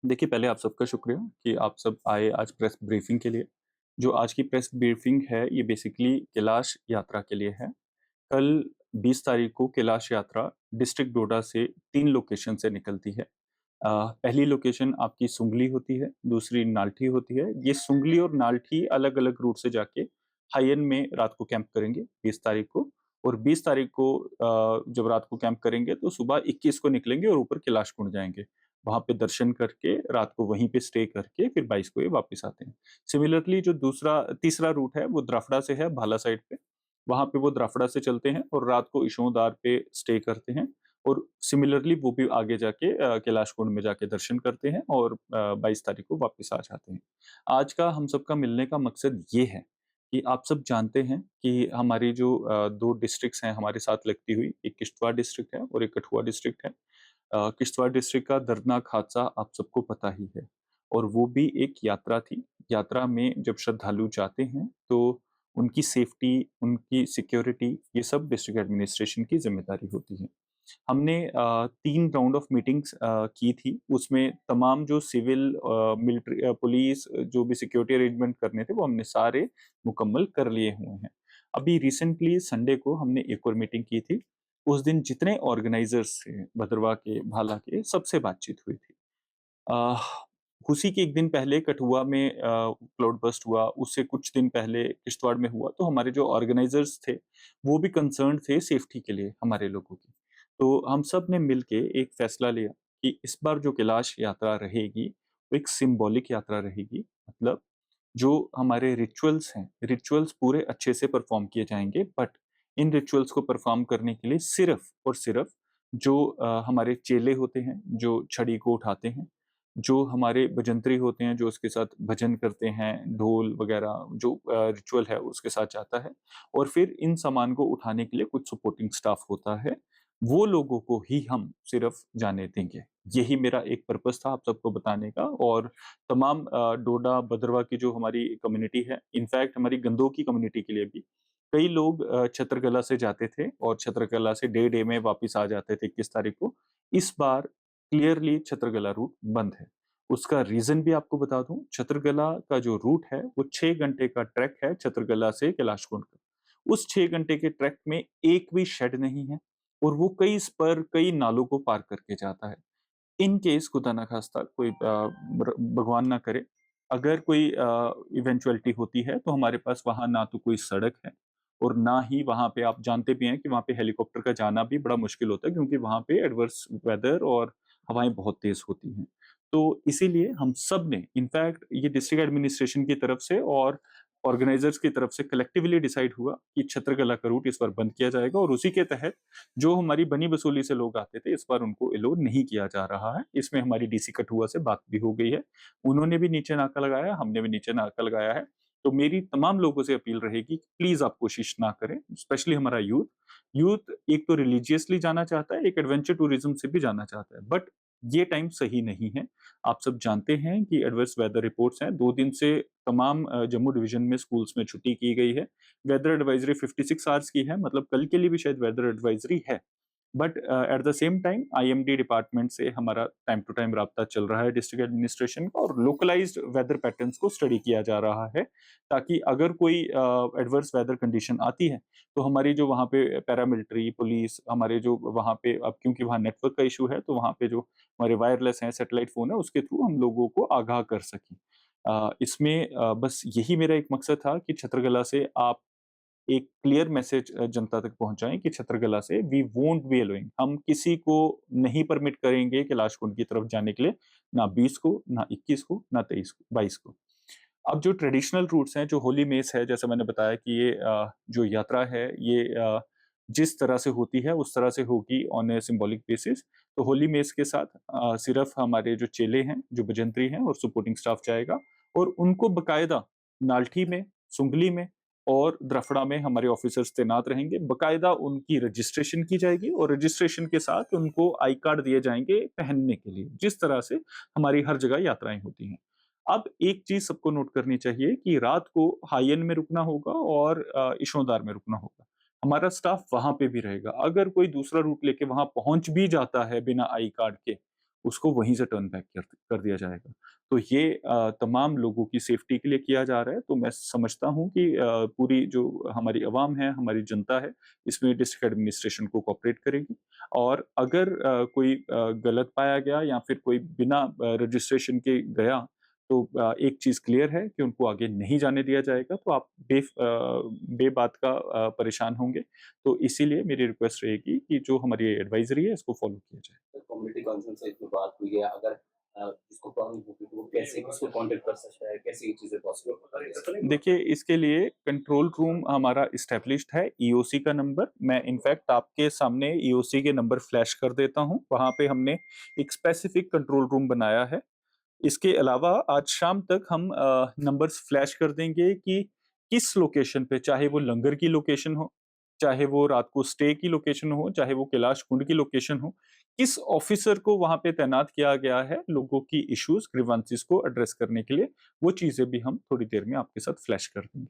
देखिए, पहले आप सबका शुक्रिया कि आप सब आए आज प्रेस ब्रीफिंग के लिए। जो आज की प्रेस ब्रीफिंग है, ये बेसिकली कैलाश यात्रा के लिए है। कल 20 तारीख को कैलाश यात्रा डिस्ट्रिक्ट डोडा से 3 लोकेशन से निकलती है। पहली लोकेशन आपकी सुंगली होती है, दूसरी नाल्ठी होती है। ये सुंगली और नाल्ठी अलग-अलग रूट से जाके हायन में रात को कैंप करेंगे 20 तारीख को और 20 तारीख को जब रात को कैंप करेंगे तो सुबह 21 को निकलेंगे और ऊपर कैलाश कुंड जाएँगे। वहाँ पे दर्शन करके रात को वहीं पे स्टे करके फिर 22 को ये वापस आते हैं। सिमिलरली जो तीसरा रूट है वो द्राफड़ा से है भाला साइड पे। वहाँ पे वो द्राफड़ा से चलते हैं और रात को इशोदार पे स्टे करते हैं और सिमिलरली वो भी आगे जाके कैलाश कुंड में जाके दर्शन करते हैं और 22 तारीख को वापस आ जाते हैं। आज का हम सबका मिलने का मकसद ये है कि आप सब जानते हैं कि हमारी जो 2 डिस्ट्रिक्ट्स हैं हमारे साथ लगती हुई, एक किश्तवाड़ डिस्ट्रिक्ट है और एक कठुआ डिस्ट्रिक्ट है। किश्तवाड़ डिस्ट्रिक्ट का दर्दनाक हादसा आप सबको पता ही है और वो भी एक यात्रा थी। यात्रा में जब श्रद्धालु जाते हैं तो उनकी सेफ्टी, उनकी सिक्योरिटी ये सब डिस्ट्रिक्ट एडमिनिस्ट्रेशन की ज़िम्मेदारी होती है। हमने 3 राउंड ऑफ मीटिंग्स की थी। उसमें तमाम जो सिविल मिलिट्री पुलिस जो भी सिक्योरिटी अरेंजमेंट करने थे वो हमने सारे मुकम्मल कर लिए हुए हैं। अभी रिसेंटली संडे को हमने एक और मीटिंग की थी। उस दिन जितने ऑर्गेनाइज़र्स थे भदरवा के, भाला के सबसे बातचीत हुई थी। अ, उसी के 1 दिन पहले कठुआ में क्लाउड बर्स्ट हुआ, उससे कुछ दिन पहले किश्तवाड़ में हुआ, तो हमारे जो ऑर्गेनाइज़र्स थे, वो भी कंसर्न्ड थे सेफ्टी के लिए हमारे लोगों की। तो हम सब ने मिलके एक फैसला लिया कि इस बार जो कैलाश यात्रा रहेगी, वो एक सिम्बॉलिक यात्रा रहेगी। मतलब जो हमारे रिचुअल्स हैं, रिचुअल्स पूरे अच्छे से परफ़ॉर्म किए जाएँगे बट इन रिचुअल्स को परफ़ॉर्म करने के लिए सिर्फ़ और सिर्फ़ जो हमारे चेले होते हैं, जो छड़ी को उठाते हैं, जो हमारे भजंत्री होते हैं, जो उसके साथ भजन करते हैं, ढोल वगैरह जो रिचुअल है उसके साथ जाता है और फिर इन सामान को उठाने के लिए कुछ सपोर्टिंग स्टाफ होता है, वो लोगों को ही हम सिर्फ़ जाने देंगे। यही मेरा एक पर्पज़ था आप सबको बताने का और तमाम डोडा, भदरवा की जो हमारी कम्युनिटी है, इनफैक्ट हमारी गंदोह की कम्युनिटी के लिए भी, कई लोग छत्रकला से जाते थे और छत्रकला से डे में वापस आ जाते थे 21 तारीख को। इस बार क्लियरली छत्रकला रूट बंद है। उसका रीज़न भी आपको बता दूँ, छत्रकला का जो रूट है, वो 6 घंटे का ट्रैक है छत्रकला से कैलाशकुंड का। उस 6 घंटे के ट्रैक में एक भी शेड नहीं है और वो कई स्पर, कई नालों को पार करके जाता है। इन केस खुदा ना खास्ता कोई भगवान ना करे, अगर कोई इवेंचुअलिटी होती है तो हमारे पास वहाँ ना तो कोई सड़क है और ना ही वहाँ पे आप जानते भी हैं कि वहाँ पे हेलीकॉप्टर का जाना भी बड़ा मुश्किल होता है क्योंकि वहाँ पे एडवर्स वेदर और हवाएँ बहुत तेज़ होती हैं। तो इसीलिए हम सब ने इनफैक्ट ये डिस्ट्रिक्ट एडमिनिस्ट्रेशन की तरफ से और ऑर्गेनाइज़र्स की तरफ से कलेक्टिवली डिसाइड हुआ कि छत्रकला का रूट इस बार बंद किया जाएगा और उसी के तहत जो हमारी बनी-बसोली से लोग आते थे, इस बार उनको अलाउ नहीं किया जा रहा है। इसमें हमारी डीसी कठुआ से बात भी हो गई है। उन्होंने भी नीचे नाका लगाया, हमने भी नीचे नाका लगाया है। तो मेरी तमाम लोगों से अपील रहेगी कि प्लीज़ आप कोशिश ना करें, स्पेशली हमारा यूथ। यूथ एक तो रिलिजियसली जाना चाहता है, एक एडवेंचर टूरिज़्म से भी जाना चाहता है, बट ये टाइम सही नहीं है। आप सब जानते हैं कि एडवर्स वेदर रिपोर्ट्स हैं, 2 दिन से तमाम जम्मू डिवीज़न में स्कूल्स में छुट्टी की गई है। वेदर एडवाइज़री 56 आवर्स की है, मतलब कल के लिए भी शायद वेदर एडवाइज़री है। But at the same time IMD department से हमारा टाइम टू टाइम राब्ता चल रहा है डिस्ट्रिक्ट एडमिनिस्ट्रेशन का और लोकलाइज्ड वेदर पैटर्न्स को स्टडी किया जा रहा है, ताकि अगर कोई एडवर्स वेदर कंडीशन आती है, तो हमारी जो वहाँ पे पैरामिलिट्री, पुलिस, हमारे जो वहाँ पे अब क्योंकि वहाँ नेटवर्क का इश्यू है, तो वहाँ पे जो हमारे वायरलेस हैं, सैटेलाइट फ़ोन है, उसके थ्रू हम लोगों को आगाह कर सकें। इसमें बस यही मेरा एक मकसद था कि छत्रकला से आप एक क्लियर मैसेज जनता तक पहुँचाएँ कि छत्रकला से वी वोंट बी अलोइंग, हम किसी को नहीं परमिट करेंगे कैलाश कुंड की तरफ जाने के लिए, ना 20 को, ना 21 को, ना 23 को, 22 को। अब जो ट्रेडिशनल रूट्स हैं, जो होली मेस है, जैसे मैंने बताया कि ये जो यात्रा है, ये जिस तरह से होती है, उस तरह से होगी ऑन ए सिंबॉलिक बेसिस। तो होली मेस के साथ सिर्फ़ हमारे जो चेले हैं, जो भजंत्री हैं और सपोर्टिंग स्टाफ जाएगा और उनको बाकायदा नाल्ठी में, सुंगली में और द्रफड़ा में हमारे ऑफ़िसर्स तैनात रहेंगे। बाकायदा उनकी रजिस्ट्रेशन की जाएगी और रजिस्ट्रेशन के साथ उनको आई कार्ड दिए जाएँगे पहनने के लिए, जिस तरह से हमारी हर जगह यात्राएँ होती हैं। अब एक चीज़ सबको नोट करनी चाहिए कि रात को हायन में रुकना होगा और इशोदार में रुकना होगा। हमारा स्टाफ वहाँ पे भी रहेगा। अगर कोई दूसरा रूट लेके वहाँ पहुँच भी जाता है बिना आई कार्ड के, उसको वहीं से टर्न बैक कर दिया जाएगा। तो ये तमाम लोगों की सेफ्टी के लिए किया जा रहा है, तो मैं समझता हूँ कि पूरी जो हमारी अवाम है, हमारी जनता है, इसमें डिस्ट्रिक्ट एडमिनिस्ट्रेशन को कोऑपरेट करेगी और अगर कोई गलत पाया गया या फिर कोई बिना रजिस्ट्रेशन के गया, तो एक चीज़ क्लियर है कि उनको आगे नहीं जाने दिया जाएगा, तो आप बेबात का परेशान होंगे। तो इसीलिए मेरी रिक्वेस्ट रहेगी कि जो हमारी एडवाइज़री है, इसको फ़ॉलो किया जाए। कम्युनिटी काउंसिल से जो बात हुई है, अगर जिसको प्रॉब्लम होगी तो वो कैसे किसको कॉन्टैक्ट कर सकता है? कैसे ये चीज़ें पॉसिबल हो पाएगी? देखिए, इसके लिए कंट्रोल रूम हमारा एस्टेब्लिश्ड है, ईओसी का नंबर मैं इनफैक्ट आपके सामने ईओसी के नंबर फ्लैश कर देता हूँ। वहाँ पे हमने एक स्पेसिफिक कंट्रोल रूम बनाया है। इसके अलावा आज शाम तक हम नंबर्स फ्लैश कर देंगे कि किस लोकेशन पे, चाहे वो लंगर की लोकेशन हो, चाहे वो रात को स्टे की लोकेशन हो, चाहे वो कैलाश कुंड की लोकेशन हो, किस ऑफिसर को वहाँ पे तैनात किया गया है लोगों की इश्यूज़, ग्रीवेंसेस को एड्रेस करने के लिए, वो चीज़ें भी हम थोड़ी देर में आपके साथ फ्लैश कर देंगे।